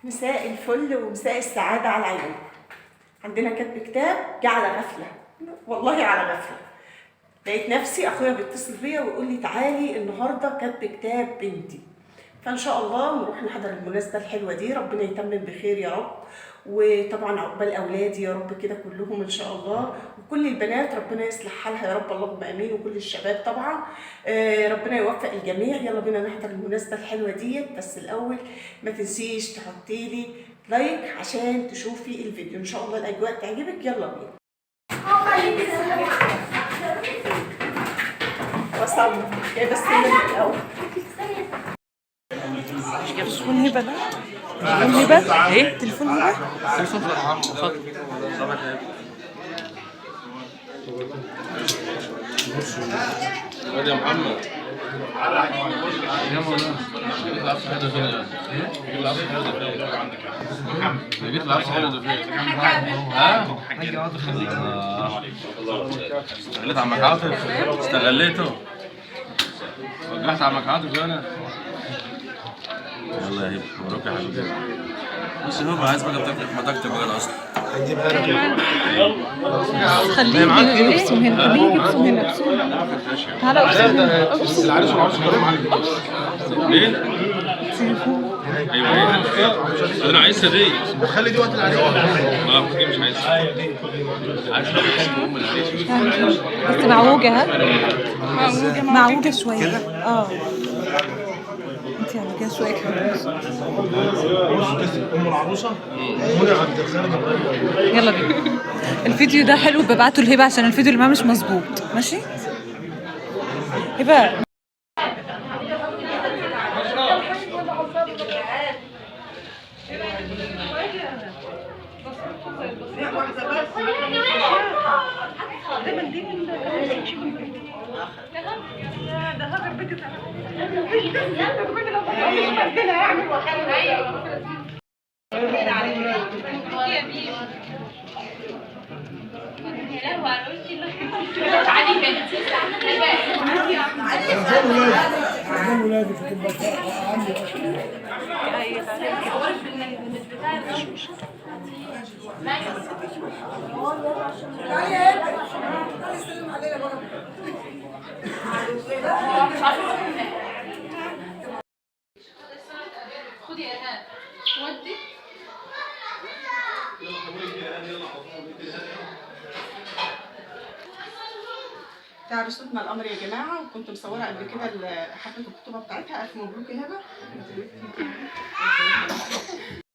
مساء الفل ومساء السعادة على العيون. عندنا كتب كتاب جه على غفلة، والله على غفلة. لقيت نفسي اخويا بيتصل بيا ويقول لي تعالي النهارده كتب كتاب بنتي، فان شاء الله نروح نحضر المناسبة الحلوة دي. ربنا يتمم بخير يا رب، وطبعا عقبال اولادي يا رب كده كلهم ان شاء الله، وكل البنات ربنا يصلح حالها يا رب، اللهم امين، وكل الشباب طبعا ربنا يوفق الجميع. يلا بينا نحضر المناسبة الحلوة دي، بس الاول ما تنسيش تحطي لي لايك عشان تشوفي الفيديو، ان شاء الله الاجواء تعجبك. يلا بينا. وصلنا جايبه السلم الاول. تليفون هبه ده؟ تليفون هبه؟ ايه؟ تليفون هبه؟ تليفون في العام اتفضل. صباح الخير. ادي يا محمد. يا مولانا. جيت العصر حلو فين يعني؟ جيت العصر حلو فين؟ محمد. جيت العصر حلو فين؟ ها؟ استغليت عمك عاطف؟ استغليته؟ وجعت عمك عاطف انا؟ والله يا هبه مبروك يا حبيبي. بص هو عايز بقى ما تكتب بقى اصلا. خليه يبصم هنا، خليه يبصم هنا. تعالى ابصم. العريس والعروس كلهم عندي. مين؟ ايوه انا عايزها دي. خلي دي وقت العريس. دي مش عايزها. بس معوجه. ها؟ معوجه شويه. انت يعني كده شويه كده. ام العروسه منى عبد الخالق ابراهيم. يلا بينا. الفيديو ده حلو، ببعته لهبه عشان الفيديو اللي معاه مش مظبوط. ماشي هبه. خدي يا ايهاب ودي. ده عروستنا القمر يا جماعه، وكنت مصوره قبل كده حفله الخطوبه بتاعتها. الف مبروك يا هبه.